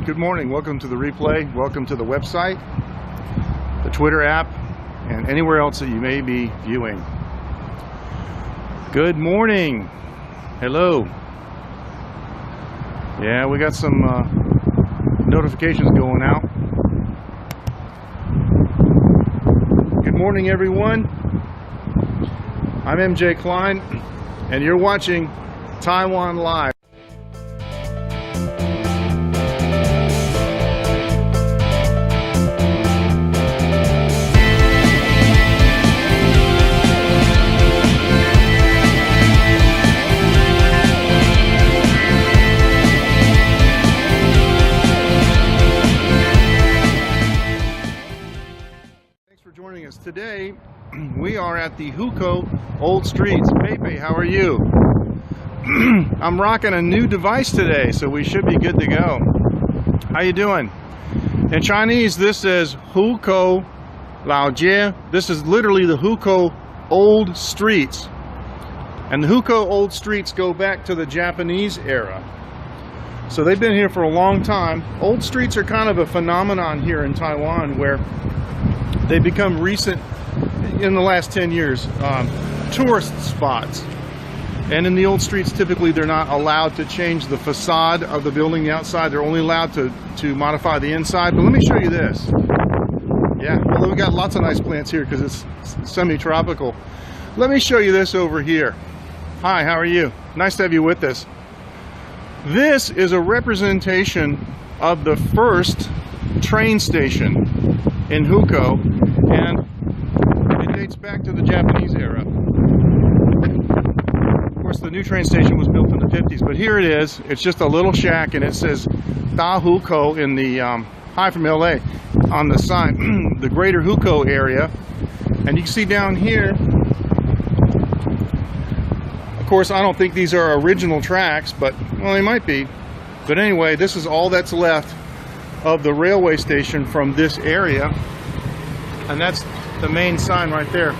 Good morning, welcome to the replay, welcome to the website, the Twitter app, and anywhere else that you may be viewing. Good morning. Hello. Yeah, we got some notifications going out. Good morning, everyone. I'm MJ Klein, and you're watching Taiwan Live. Joining us today, we are at the Hukou Old Streets. Pepe, how are you? I'm rocking a new device today, so we should be good to go. How you doing? In Chinese, this is Hukou Lao Jie. This is literally the Hukou Old Streets. And the Hukou Old Streets go back to the Japanese era. So they've been here for a long time. Old streets are kind of a phenomenon here in Taiwan where they become recent in the last 10 years, tourist spots. And in the old streets, typically they're not allowed to change the facade of the building, the outside. They're only allowed to modify the inside. But let me show you this. Yeah, although we got lots of nice plants here because it's semi-tropical. Let me show you this over here. Hi, how are you? Nice to have you with us. This is a representation of the first train station in Hukou, and it dates back to the Japanese era. Of course, the new train station was built in the 50s, but here it is. It's just a little shack, and it says Da Hukou in the hi from LA on the sign, the greater Hukou area. And you can see down here, of course, I don't think these are original tracks, but well, they might be. But anyway, this is all that's left of the railway station from this area, and that's the main sign right there.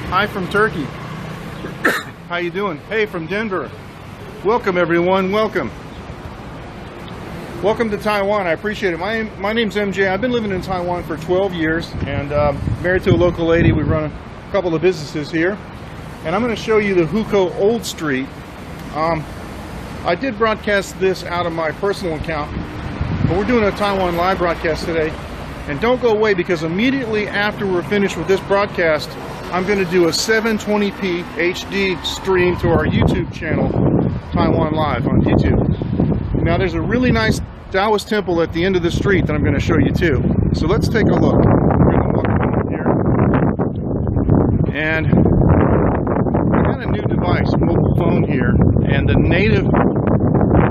Hi from Turkey. How you doing? Hey from Denver. Welcome everyone, welcome. Welcome to Taiwan, I appreciate it. My name's MJ. I've been living in Taiwan for 12 years and married to a local lady. We run a couple of businesses here, and I'm going to show you the Hukou Old Street. I did broadcast this out of my personal account, but we're doing a Taiwan live broadcast today. And don't go away, because immediately after we're finished with this broadcast, I'm going to do a 720p HD stream to our YouTube channel, Taiwan Live on YouTube. Now there's a really nice Taoist temple at the end of the street that I'm going to show you too. So let's take a look. We're going to walk over here. And I got a new device, mobile phone here, and the native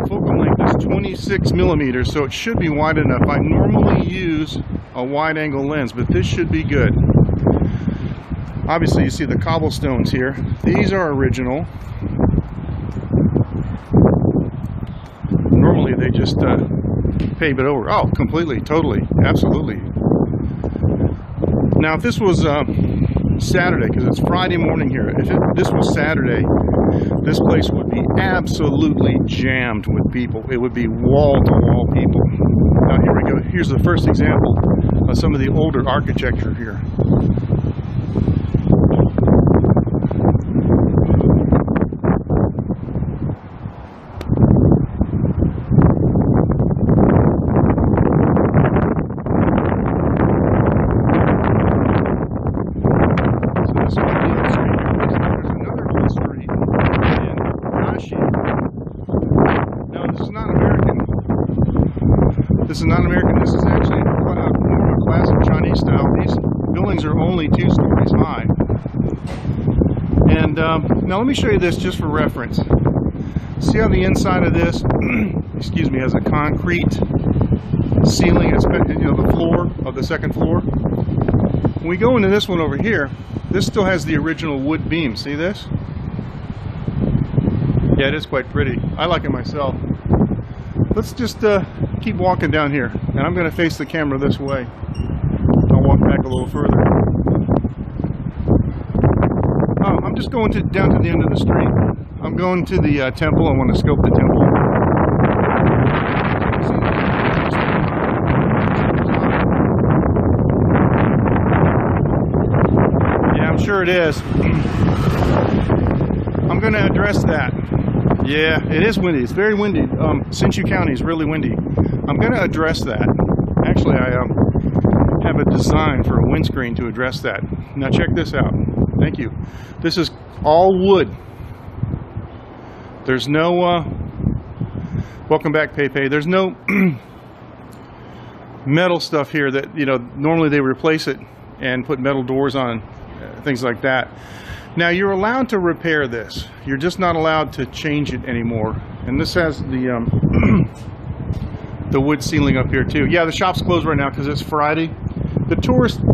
focal length is 26 millimeters, so it should be wide enough. I normally use a wide angle lens, but this should be good. Obviously you see the cobblestones here. These are original. Normally they just pave it over. Oh, completely, totally, absolutely. Now if this was Saturday, because it's Friday morning here, if this was Saturday, this place would be absolutely jammed with people. It would be wall-to-wall people. Now here we go. Here's the first example of some of the older architecture here. This is not American. This is actually more of a classic Chinese style. These buildings are only 2 stories high. And now let me show you this just for reference. See how the inside of this, excuse me, has a concrete ceiling, the floor of the second floor. When we go into this one over here, this still has the original wood beam. See this? Yeah, it is quite pretty. I like it myself. Let's just keep walking down here, and I'm going to face the camera this way. I'll walk back a little further. Oh, I'm just going down to the end of the street. I'm going to the temple. I want to scope the temple. where it is. I'm going to address that. Yeah, it is windy. It's very windy. Hsinchu County is really windy. I'm going to address that. Actually, I have a design for a windscreen to address that. Now check this out. Thank you. This is all wood. There's no welcome back, Pepe. There's no metal stuff here that, you know, normally they replace it and put metal doors on, things like that. Now you're allowed to repair this. You're just not allowed to change it anymore. And this has the the wood ceiling up here too. Yeah, the shop's closed right now because it's Friday. The tourist days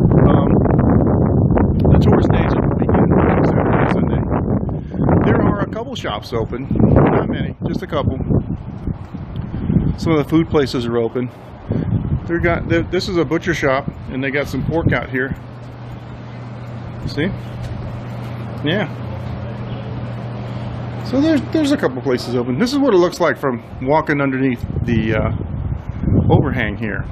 are begin Saturday and Sunday. There are a couple shops open, not many, just a couple. Some of the food places are open. This is a butcher shop, and they got some pork out here. See? Yeah. So there's a couple places open. This is what it looks like from walking underneath the overhang here.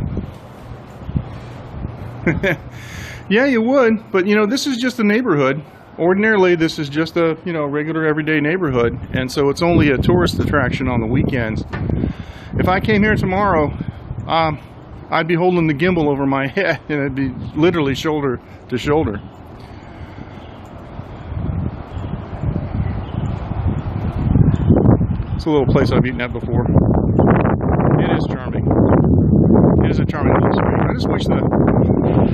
Yeah, you would, but you know, this is just a neighborhood. Ordinarily, this is just a, you know, regular everyday neighborhood, and so it's only a tourist attraction on the weekends. If I came here tomorrow, I'd be holding the gimbal over my head, and it'd be literally shoulder to shoulder. It's a little place I've eaten at before. It is charming. It is a charming little street. I just wish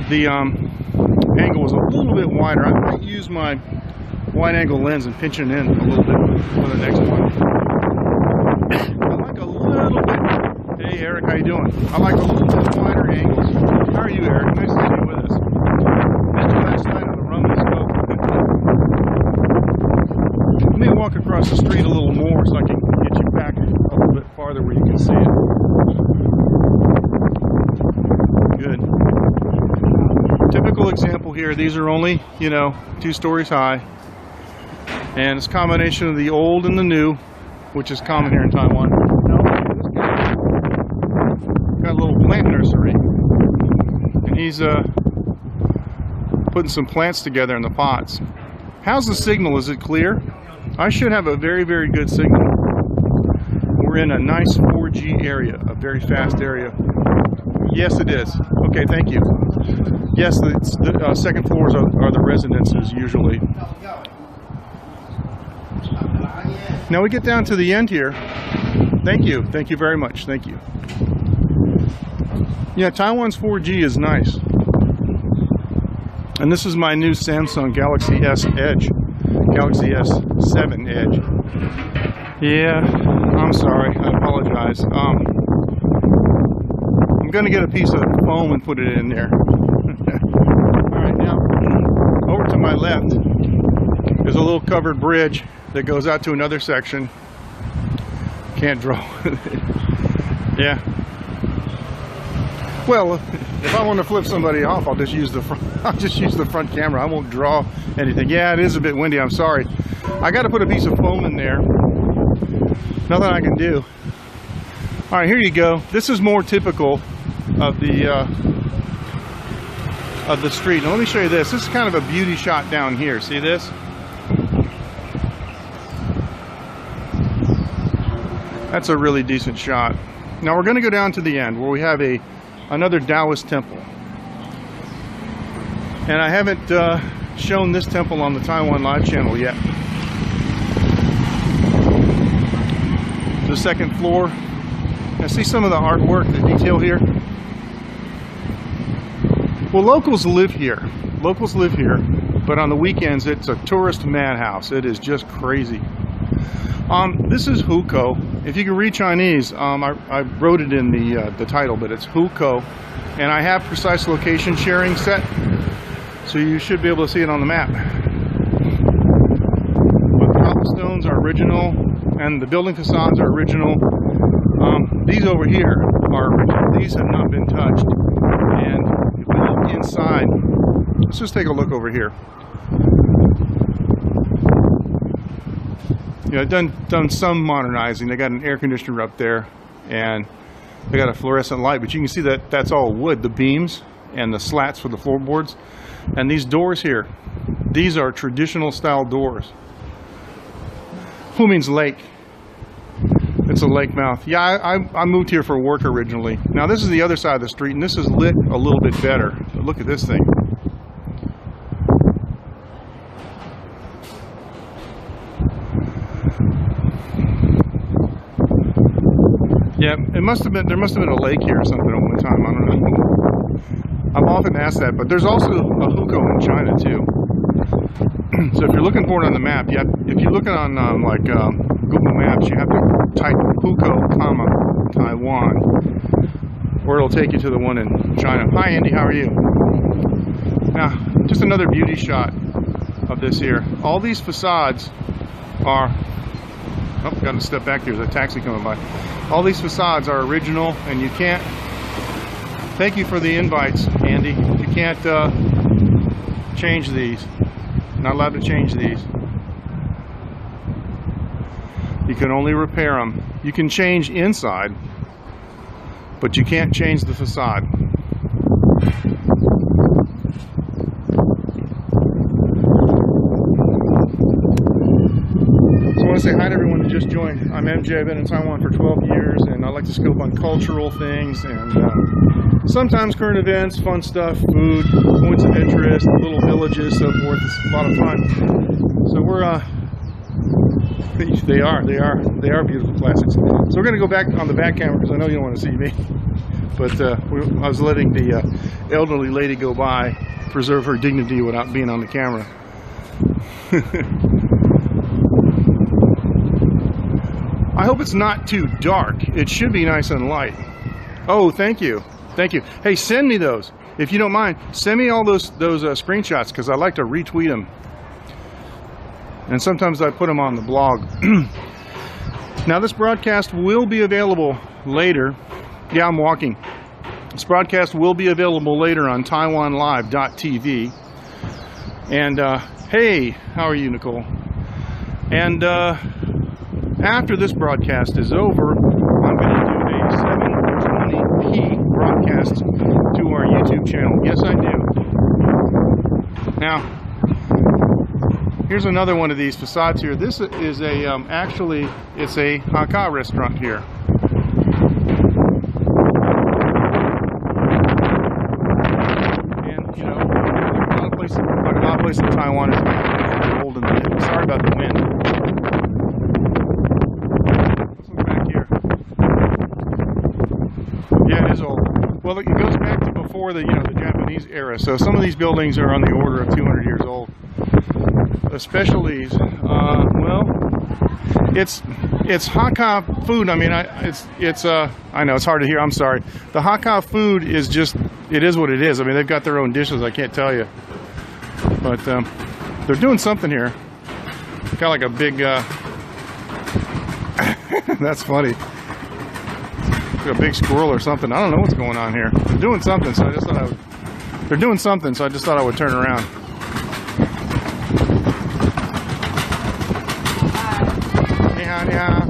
the angle was a little bit wider. I might use my wide angle lens and pinch it in a little bit for the next one. I like a little bit. Hey Eric, how you doing? I like a little bit wider angles. How are you, Eric? Nice to have you with us. That's last night on the Rum and Scope. Let me walk across the street a little more so I can get you back a little bit farther where you can see it. Good. Typical example here. These are only, you know, 2 stories high, and it's a combination of the old and the new, which is common here in Taiwan. Got a little plant nursery, and he's putting some plants together in the pots. How's the signal? Is it clear? I should have a very, very good signal. We're in a nice 4G area, a very fast area. Yes, it is. Okay, thank you. Yes, the second floors are the residences usually. Now we get down to the end here. Thank you. Thank you very much. Thank you. Yeah, Taiwan's 4G is nice. And this is my new Samsung Galaxy S Edge. Galaxy S7 Edge. Yeah, I'm sorry. I apologize. I'm going to get a piece of foam and put it in there. Alright, now, over to my left, there's a little covered bridge that goes out to another section. Can't draw. Yeah. Well, if I want to flip somebody off, I'll just use the front. I'll just use the front camera. I won't draw anything. Yeah, it is a bit windy. I'm sorry. I got to put a piece of foam in there. Nothing I can do. All right, here you go. This is more typical of the street. Now, let me show you this. This is kind of a beauty shot down here. See this? That's a really decent shot. Now we're going to go down to the end where we have another Taoist temple. And I haven't shown this temple on the Taiwan Live channel yet. The second floor. Now see some of the artwork, the detail here? Well, locals live here. Locals live here, but on the weekends it's a tourist madhouse. It is just crazy. This is Hukou. If you can read Chinese, I wrote it in the title, but it's Hukou, and I have precise location sharing set, so you should be able to see it on the map. But the cobblestones are original, and the building facades are original. These over here are original. These have not been touched. And if we look inside, let's just take a look over here. You know, done some modernizing. They got an air conditioner up there, and they got a fluorescent light, but you can see that that's all wood, the beams and the slats for the floorboards. And these doors here, These are traditional style doors. Who means lake? It's a lake mouth. Yeah, I moved here for work originally. Now this is the other side of the street, and this is lit a little bit better. But look at this thing. Yeah, there must have been a lake here or something at one time. I don't know. I've often asked that, but there's also a Hukou in China too. So if you're looking for it on the map, if you're looking on Google Maps, you have to type Hukou, Taiwan, or it'll take you to the one in China. Hi Andy, how are you? Now, just another beauty shot of this here. All these facades are, oh, got to step back here, there's a taxi coming by. All these facades are original, and you can't, thank you for the invites, Andy, you can't change these. Not allowed to change these. You can only repair them. You can change inside, but you can't change the facade. So I want to say hi to everyone who just joined. I'm MJ. I've been in Taiwan for 12 years, and I like to scope on cultural things and sometimes current events, fun stuff, food, points of interest, little villages, so forth. It's a lot of fun. So we're they are beautiful classics. So we're going to go back on the back camera because I know you don't want to see me. But I was letting the elderly lady go by, preserve her dignity without being on the camera. I hope it's not too dark. It should be nice and light. Oh, thank you. Thank you. Hey, send me those. If you don't mind, send me all those screenshots because I like to retweet them. And sometimes I put them on the blog. Now this broadcast will be available later. Yeah, I'm walking. This broadcast will be available later on TaiwanLive.tv. And hey, how are you, Nicole? And after this broadcast is over, I'm going to do a 720p broadcast to our YouTube channel. Yes, I do. Now, here's another one of these facades here. This is a, actually, it's a Hukou restaurant here. And, you know, a lot of places in Taiwan is old and sorry about the wind. Let's look back here. Yeah, it is old. Well, it goes back to before the, you know, the Japanese era. So some of these buildings are on the order of 200 years old. Especially, well, it's Hukou food. I mean, I know it's hard to hear. I'm sorry. The Hukou food is just, it is what it is. I mean, they've got their own dishes. I can't tell you, but they're doing something here. Kind of like a big. That's funny. Like a big squirrel or something. I don't know what's going on here. They're doing something, so I just thought I would. They're doing something, so I just thought I would turn around. Yeah.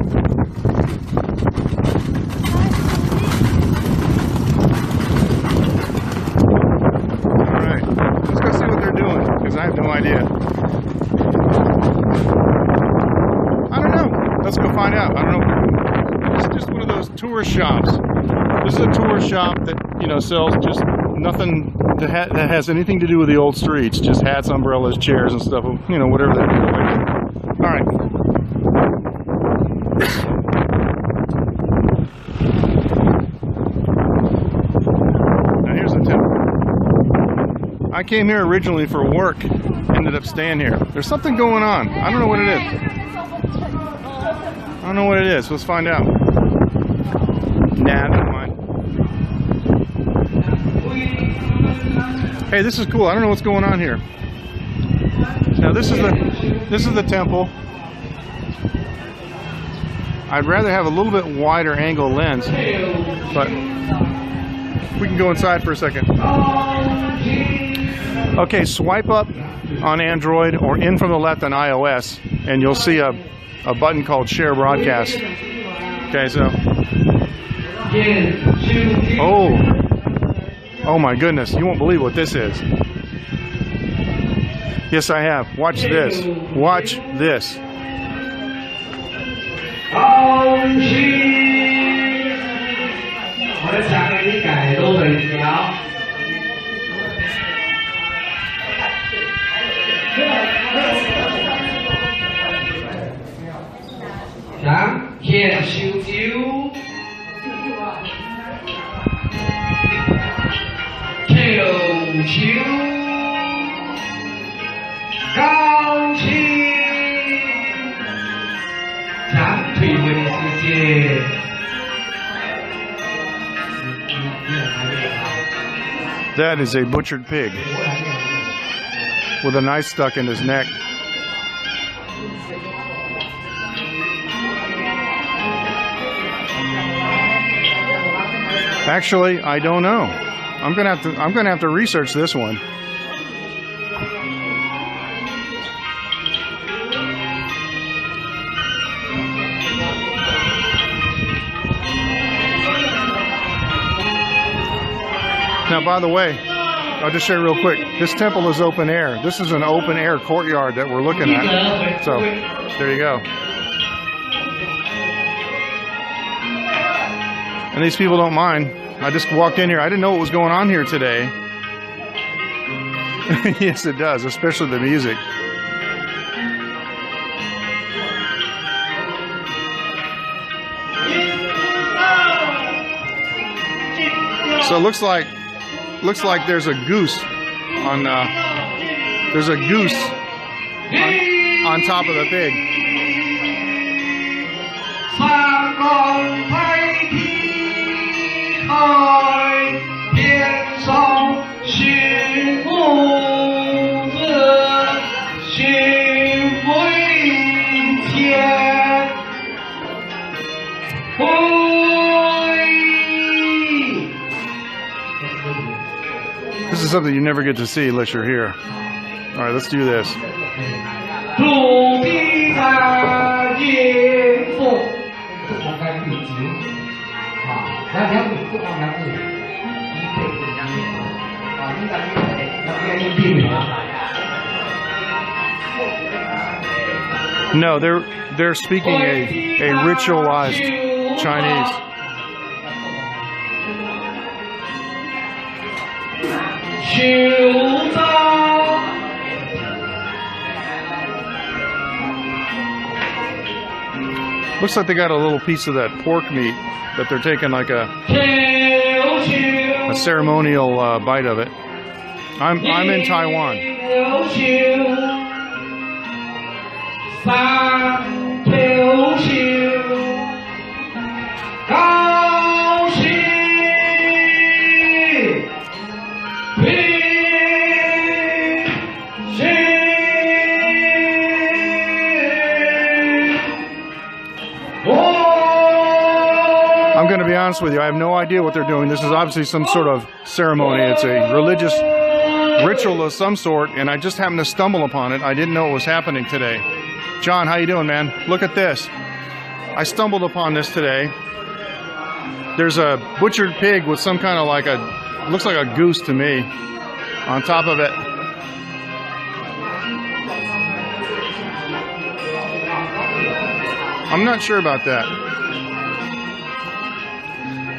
Alright, let's go see what they're doing, because I have no idea. I don't know. Let's go find out. I don't know. It's just one of those tourist shops. This is a tourist shop that, you know, sells just nothing that has anything to do with the old streets. Just hats, umbrellas, chairs, and stuff. You know, whatever they do. Alright. Now here's the temple. I came here originally for work, ended up staying here. There's something going on. I don't know what it is. I don't know what it is. Let's find out. Nah, never mind. Hey, this is cool. I don't know what's going on here. Now this is the temple. I'd rather have a little bit wider angle lens, but we can go inside for a second. Okay, swipe up on Android or in from the left on iOS, and you'll see a button called Share Broadcast. Okay, so. Oh my goodness, you won't believe what this is. Yes, I have. Watch this. Watch this. 恭喜！我哋請你啲計都對了。想獻燒酒，跳球，高興。 长腿为世界。That is a butchered pig with a knife stuck in his neck. Actually, I don't know. I'm gonna have to research this one. Now, by the way, I'll just share real quick. This temple is open air. This is an open air courtyard that we're looking at. So, there you go. And these people don't mind. I just walked in here. I didn't know what was going on here today. Yes, it does, especially the music. So it looks like there's a goose on on top of the pig. This is something you never get to see unless you're here. All right, let's do this. No, they're speaking a ritualized Chinese. Looks like they got a little piece of that pork meat that they're taking like a ceremonial bite of it. I'm in Taiwan. I'm going to be honest with you, I have no idea what they're doing. This is obviously some sort of ceremony. It's a religious ritual of some sort, and I just happened to stumble upon it. I didn't know it was happening today. John, how you doing, man? Look at this. I stumbled upon this today. There's a butchered pig with some kind of like looks like a goose to me, on top of it. I'm not sure about that.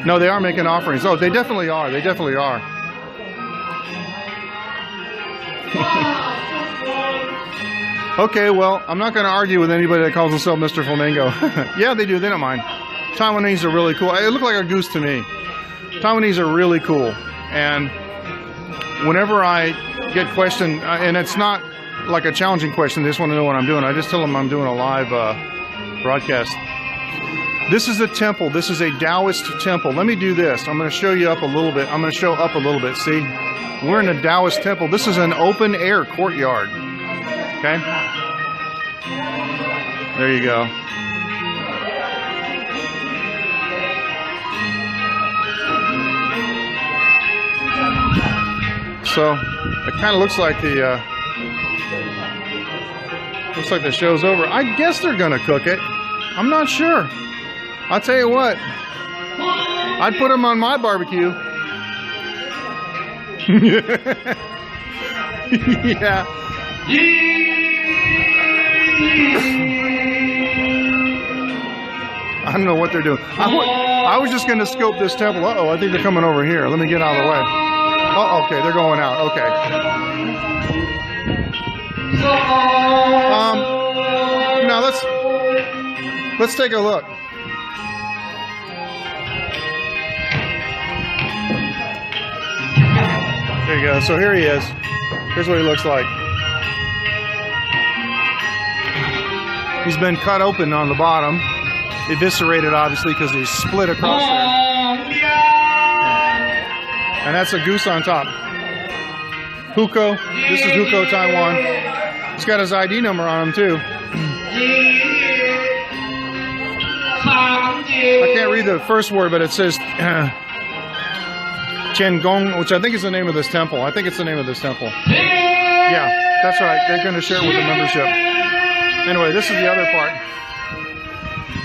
No, they are making offerings. Oh, they definitely are. They definitely are. Okay, well, I'm not going to argue with anybody that calls themselves Mr. Flamingo. Yeah, they do. They don't mind. Taiwanese are really cool. It looked like a goose to me. Taiwanese are really cool. And whenever I get questioned, and it's not like a challenging question, they just want to know what I'm doing. I just tell them I'm doing a live broadcast. This is a temple. This is a Taoist temple. Let me do this. I'm going to show you up a little bit. I'm going to show up a little bit. See? We're in a Taoist temple. This is an open air courtyard. Okay? There you go. So, it kind of looks like the show's over. I guess they're going to cook it. I'm not sure. I'll tell you what, I'd put them on my barbecue. Yeah, I don't know what they're doing. I was just going to scope this temple. Uh-oh, I think they're coming over here. Let me get out of the way. Oh, okay, they're going out. Okay. Now let's take a look. There you go. So here he is. Here's what he looks like. He's been cut open on the bottom, eviscerated obviously because he's split across there. And that's a goose on top. Hukou. This is Hukou, Taiwan. He's got his ID number on him too. I can't read the first word, but it says Tiangong, which I think is the name of this temple. I think it's the name of this temple. Yeah, that's right. They're going to share it with the membership. Anyway, this is the other part.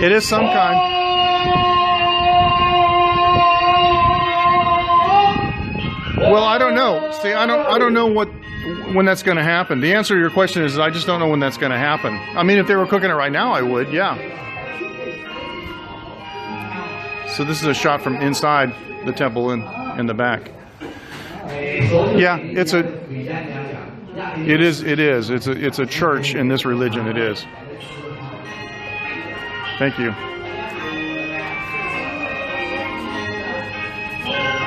It is some kind. Well, I don't know. See, I don't know when that's going to happen. The answer to your question is I just don't know when that's going to happen. I mean, if they were cooking it right now, I would, yeah. So this is a shot from inside the temple in the back. Yeah, it's a church in this religion. It is. Thank you.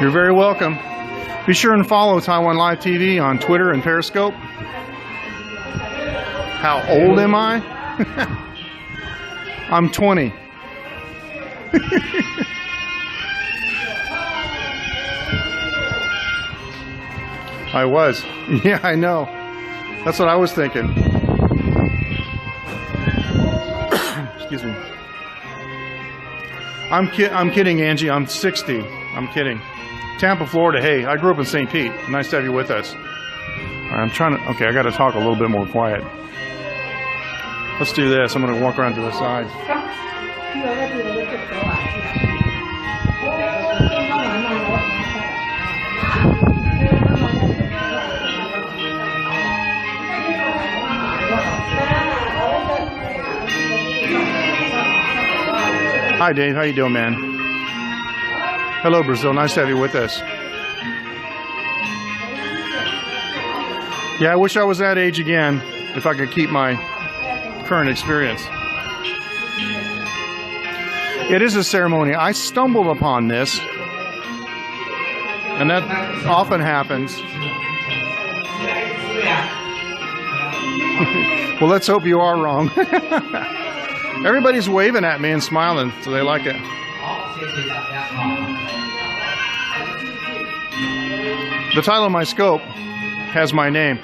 You're very welcome. Be sure and follow Taiwan Live TV on Twitter and Periscope. How old am I? I'm 20. I was. Yeah, I know. That's what I was thinking. Excuse me. I'm kidding, Angie. I'm 60. I'm kidding. Tampa, Florida. Hey, I grew up in St. Pete. Nice to have you with us. I'm trying to... Okay, I got to talk a little bit more quiet. Let's do this. I'm going to walk around to the side. Hi, Dave. How you doing, man? Hello, Brazil. Nice to have you with us. Yeah, I wish I was that age again, if I could keep my current experience. It is a ceremony. I stumbled upon this, and that often happens. Well, let's hope you are wrong. Everybody's waving at me and smiling, so they like it. The title of my scope has my name.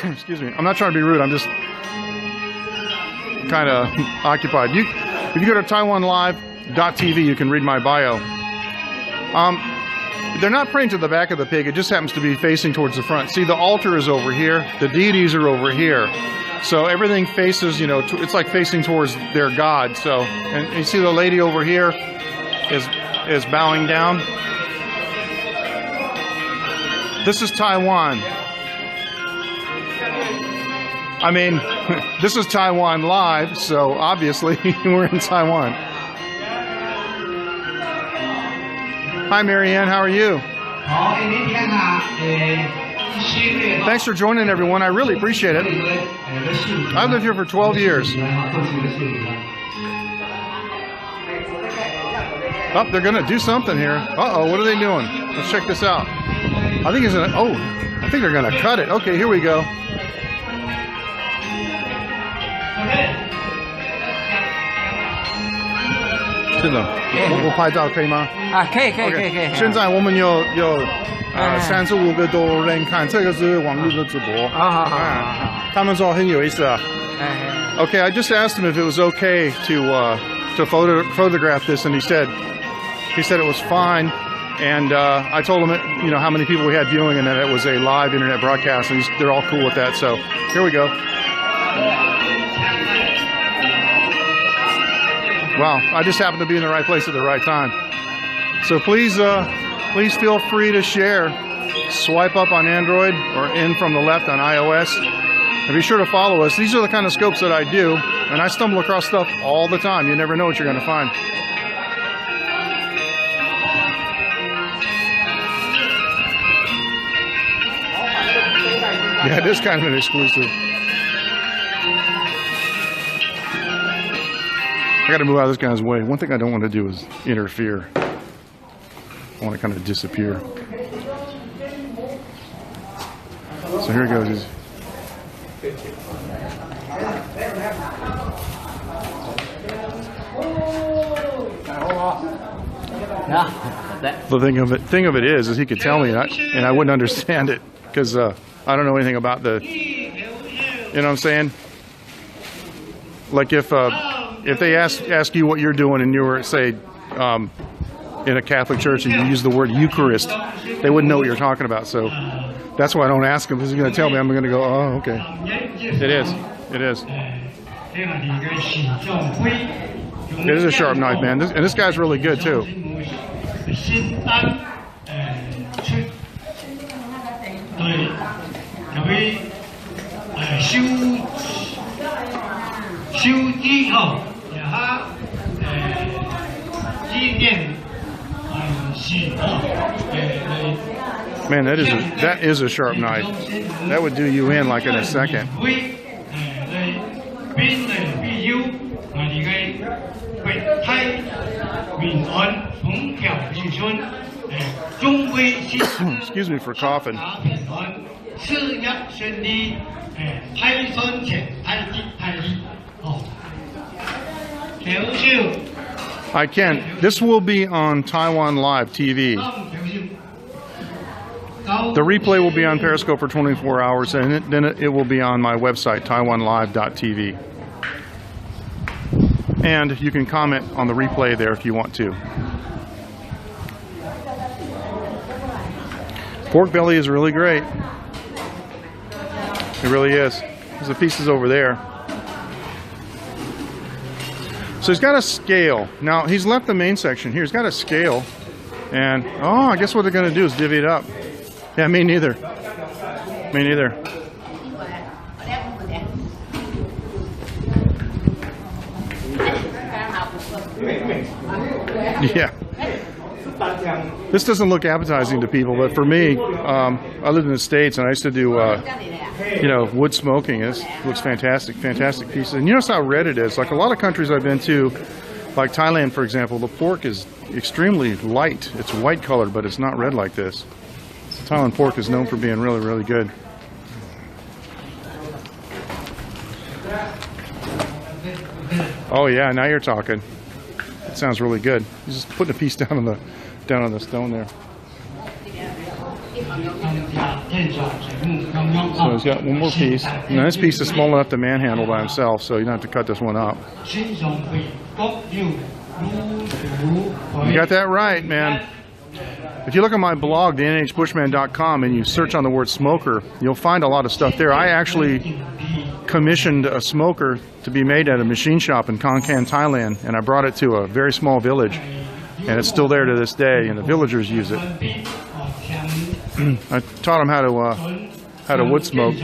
Excuse me. I'm not trying to be rude. I'm just kind of occupied. If you go to TaiwanLive.tv, you can read my bio. They're not praying to the back of the pig. It just happens to be facing towards the front. See, the altar is over here. The deities are over here. So everything faces, you know, it's like facing towards their God. So, and you see the lady over here is bowing down. This is Taiwan. I mean, this is Taiwan Live, so obviously we're in Taiwan. Hi, Marianne. How are you? Thanks for joining, everyone. I really appreciate it. I've lived here for 12 years. Oh, they're going to do something here. Uh-oh, what are they doing? Let's check this out. I think it's going to... Oh, I think they're going to cut it. Okay, here we go. We'll 拍照可以吗？啊，可以。现在我们有35个多人看，这个是网络的直播。好。他们说很有意思啊。Okay, I just asked him if it was okay to photograph this, and he said it was fine. And I told him, you know, how many people we had viewing, and that it was a live internet broadcast, and they're all cool with that. So here we go. Wow, I just happened to be in the right place at the right time. So please feel free to share. Swipe up on Android or in from the left on iOS. And be sure to follow us. These are the kind of scopes that I do, and I stumble across stuff all the time. You never know what you're going to find. Yeah, it is kind of an exclusive. I got to move out of this guy's way. One thing I don't want to do is interfere. I want to kind of disappear. So here he goes. The thing of it is he could tell me, and I wouldn't understand it because I don't know anything about the. You know what I'm saying? Like if they ask you what you're doing and you were say in a Catholic church and you use the word Eucharist, they wouldn't know what you're talking about. So that's why I don't ask him, because he's going to tell me. I'm going to go, oh, okay. It is. It is. It is a sharp knife, man. And this guy's really good too. Man, that is a sharp knife. That would do you in like in a second. Excuse me for coughing. I can. This will be on Taiwan Live TV. The replay will be on Periscope for 24 hours, and then it will be on my website, taiwanlive.tv. And you can comment on the replay there if you want to. Pork belly is really great. It really is. There's the pieces over there. So he's got a scale. Now, he's left the main section here. He's got a scale. And, oh, I guess what they're going to do is divvy it up. Yeah, me neither. Me neither. Yeah. This doesn't look appetizing to people, but for me, I lived in the States and I used to do, wood smoking. This looks fantastic, fantastic pieces. And you notice how red it is. Like a lot of countries I've been to, like Thailand, for example, the pork is extremely light. It's white colored, but it's not red like this. So Thailand pork is known for being really, really good. Oh yeah, now you're talking. It sounds really good. He's just putting a piece down on the stone there. So he's got one more piece. And this piece is small enough to manhandle by himself, so you don't have to cut this one up. You got that right, man. If you look at my blog, thenhbushman.com, and you search on the word smoker, you'll find a lot of stuff there. I actually commissioned a smoker to be made at a machine shop in Khon Kaen, Thailand, and I brought it to a very small village, and it's still there to this day, and the villagers use it. I taught them how to wood smoke.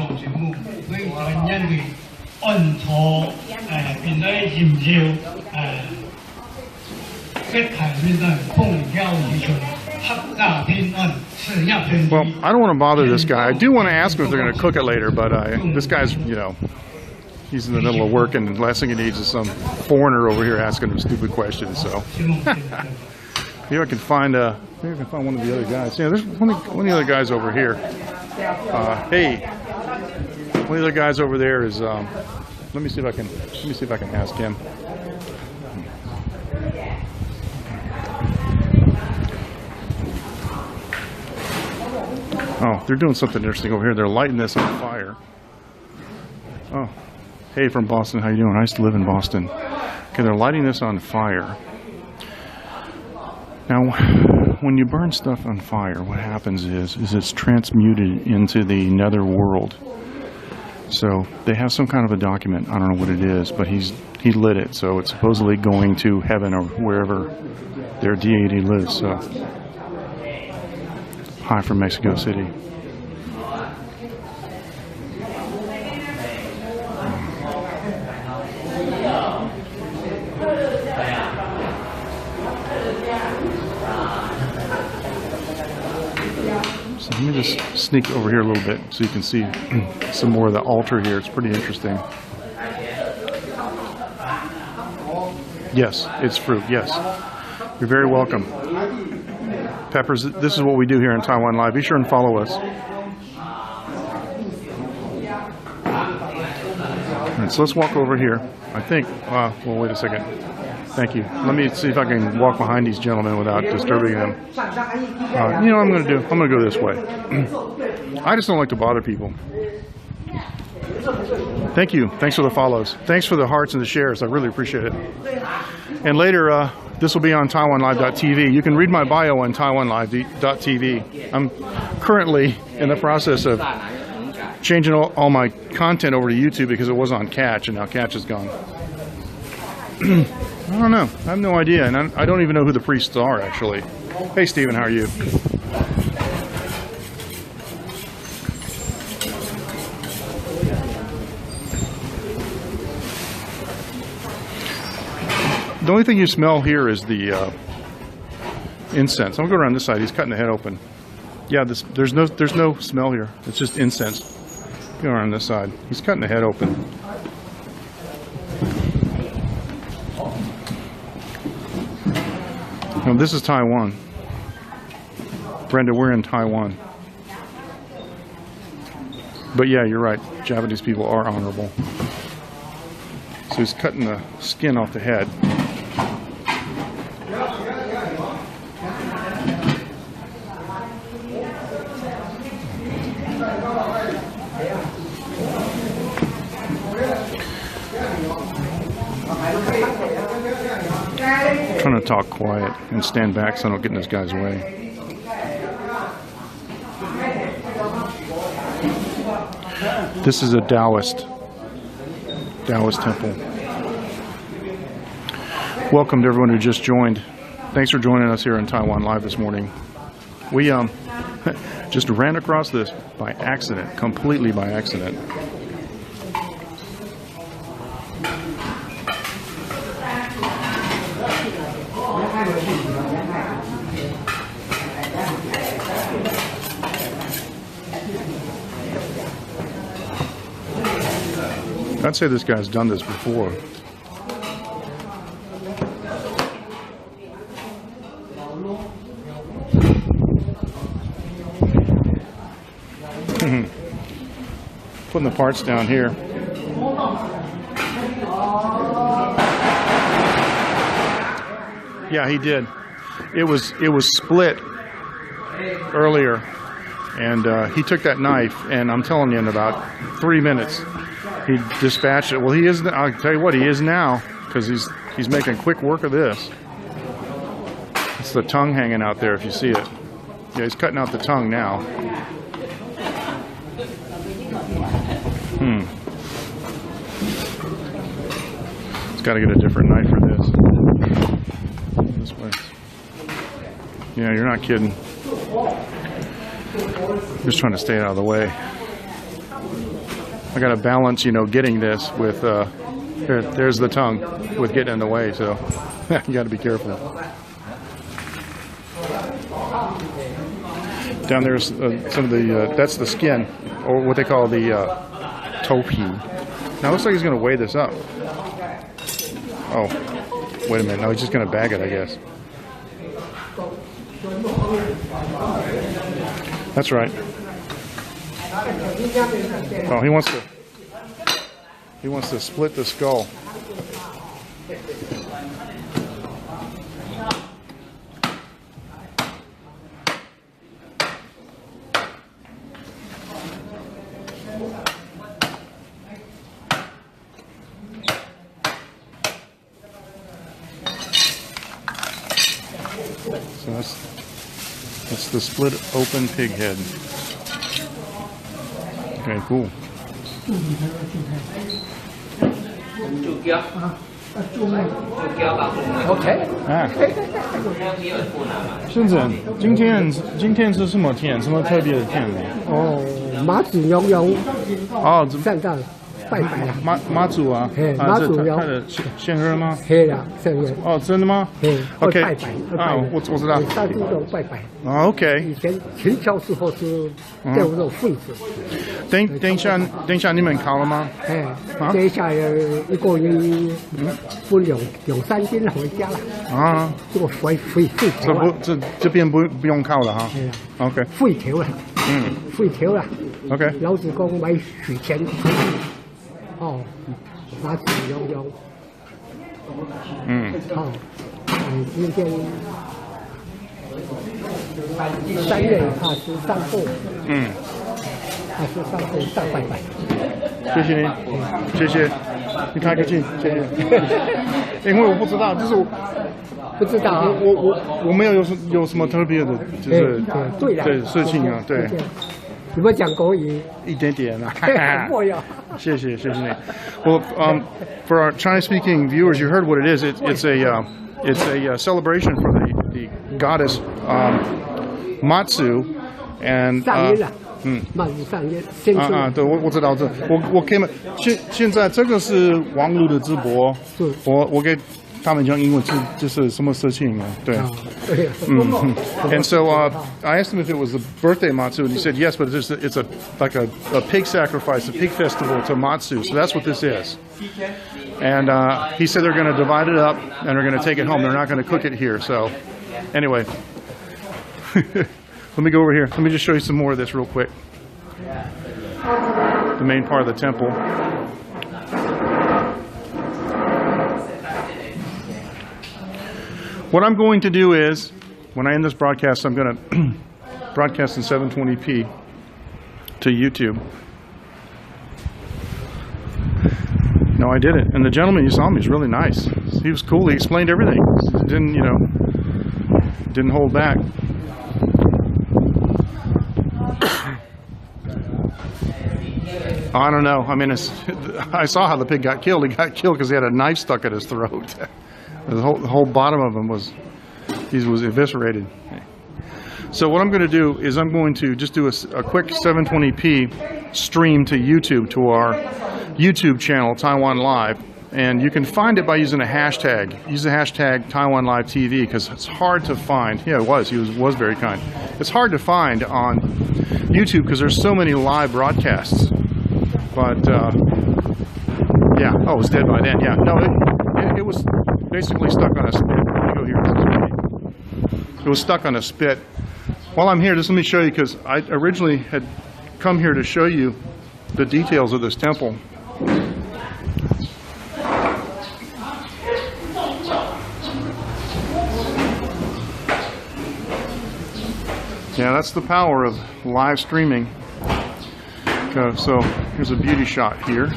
Well, I don't want to bother this guy. I do want to ask him if they're going to cook it later, but this guy's, he's in the middle of work, and the last thing he needs is some foreigner over here asking him stupid questions. So maybe I can find one of the other guys. Yeah, there's one of the other guys over here. Hey, one of the other guys over there is. Let me see if I can ask him. Oh, they're doing something interesting over here. They're lighting this on fire. Oh, hey, from Boston. How you doing? I used to live in Boston. Okay, they're lighting this on fire. Now, when you burn stuff on fire, what happens is it's transmuted into the nether world. So they have some kind of a document. I don't know what it is, but he lit it. So it's supposedly going to heaven or wherever their deity lives. So. Hi from Mexico City. Let me just sneak over here a little bit so you can see some more of the altar here. It's pretty interesting. Yes, it's fruit. Yes. You're very welcome. Peppers, this is what we do here in Taiwan Live. Be sure and follow us. All right, so let's walk over here. I think, well, wait a second. Thank you. Let me see if I can walk behind these gentlemen without disturbing them. You know what I'm going to do? I'm going to go this way. I just don't like to bother people. Thank you. Thanks for the follows. Thanks for the hearts and the shares. I really appreciate it. And later, this will be on TaiwanLive.tv. You can read my bio on TaiwanLive.tv. I'm currently in the process of changing all my content over to YouTube because it was on Catch, and now Catch is gone. I don't know. I have no idea, and I don't even know who the priests are, actually. Hey, Stephen, how are you? The only thing you smell here is the incense. I'm gonna go around this side. He's cutting the head open. Yeah, there's no smell here. It's just incense. Go around this side. He's cutting the head open. Now, this is Taiwan. Brenda, we're in Taiwan. But yeah, you're right. Japanese people are honorable. So he's cutting the skin off the head. I'm trying to talk quiet and stand back so I don't get in this guy's way. This is a Taoist temple. Welcome to everyone who just joined. Thanks for joining us here in Taiwan Live this morning. We just ran across this by accident, completely by accident. I'd say this guy's done this before. Putting the parts down here. Yeah, he did. It was split earlier, and he took that knife, and I'm telling you, in about 3 minutes, he dispatched it. Well, he is. I'll tell you what, he is now, because he's making quick work of this. It's the tongue hanging out there, if you see it. Yeah, he's cutting out the tongue now. He's got to get a different knife for this. This way. Yeah, you're not kidding. Just trying to stay out of the way. I got to balance, getting this with, there's the tongue, with getting in the way, so you got to be careful. Down there's some of the, that's the skin, or what they call the topi. Now it looks like he's going to weigh this up. Oh, wait a minute, no, he's just going to bag it, I guess. That's right. Oh, he wants to split the skull. So that's the split open pig head. Okay, cool. Okay. 先生，今天是什么天？什么特别的天呢？哦，马子雍雍哦，上当，拜拜啦。妈祖啊，这妈祖要他的现任吗？嘿啦，这个哦，真的吗？嘿， OK 拜拜，啊，我知道。杀猪肉拜拜。啊 OK，以前秦朝时候是掉肉废子。等一下，你们烤了吗？哎，这一下一个人分两三斤回家了。啊，这个废条了。这边不用烤了哈。对呀。 OK。废条了。废条了。OK。老子讲买水钱。哦，拿纸用。哦，今天3月他是上货。他是上货上拜拜。谢谢你，谢谢。你开个镜，谢谢。因为我不知道，就是我不知道。我没有什么特别的，就是对事情啊，对。有没有讲国语？一点点啊。我有。谢谢你。Well, for our Chinese-speaking viewers, you heard what it is. It's a celebration for the goddess Matsu, and 满日上夜，对，我知道这，我给们现在这个是网络的直播，我给他们讲英文这是什么事情啊？对，and so I asked him if it was the birthday Matsu, and he said yes, but it's like a pig sacrifice, a pig festival to Matsu, so that's what this is. And he said they're going to divide it up and they're going to take it home. They're not going to cook it here. So anyway. Let me go over here. Let me just show you some more of this real quick. The main part of the temple. What I'm going to do is, when I end this broadcast, I'm going to broadcast in 720p to YouTube. No, I did it. And the gentleman you saw me is really nice. He was cool. He explained everything. Didn't hold back. I don't know. I mean, I saw how the pig got killed. He got killed because he had a knife stuck at his throat. The whole bottom of him was eviscerated. So what I'm going to do is I'm going to just do a quick 720p stream to YouTube, to our YouTube channel, Taiwan Live. And you can find it by using a hashtag. Use the hashtag Taiwan Live TV because it's hard to find. Yeah, it was. He was very kind. It's hard to find on YouTube because there's so many live broadcasts. But yeah, oh, it was dead by then. Yeah, no, it was basically stuck on a spit. Let me go here. It was stuck on a spit. While I'm here, just let me show you, because I originally had come here to show you the details of this temple. Yeah, that's the power of live streaming. So here's a beauty shot here.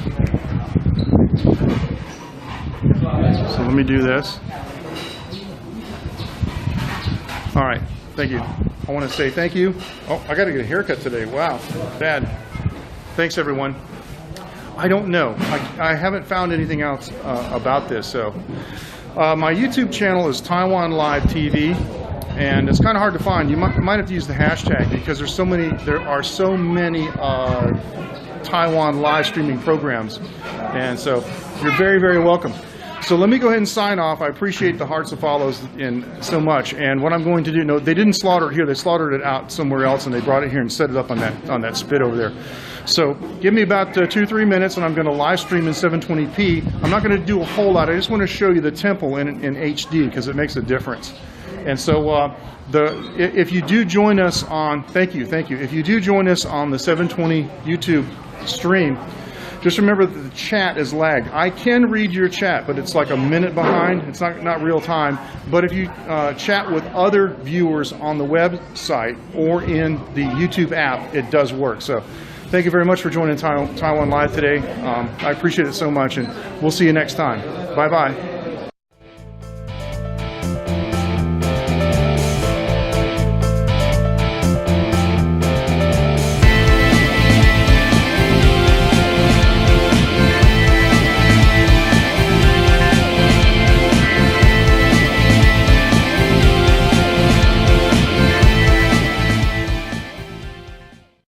So let me do this. All right, thank you. I want to say thank you. Oh, I got to get a haircut today. Wow, bad. Thanks, everyone. I don't know. I haven't found anything else about this. So my YouTube channel is Taiwan Live TV. And it's kind of hard to find. You might have to use the hashtag because there are so many Taiwan live streaming programs, and so you're very, very welcome. So let me go ahead and sign off. I appreciate the hearts that follows so much. And what I'm going to do, no, they didn't slaughter it here. They slaughtered it out somewhere else, and they brought it here and set it up on that spit over there. So give me about 2-3 minutes, and I'm going to live stream in 720p. I'm not going to do a whole lot. I just want to show you the temple in HD because it makes a difference. And so if you do join us on, thank you. If you do join us on the 720 YouTube stream, just remember that the chat is lagged. I can read your chat, but it's like a minute behind. It's not real time. But if you chat with other viewers on the website or in the YouTube app, it does work. So thank you very much for joining Taiwan Live today. I appreciate it so much, and we'll see you next time. Bye-bye.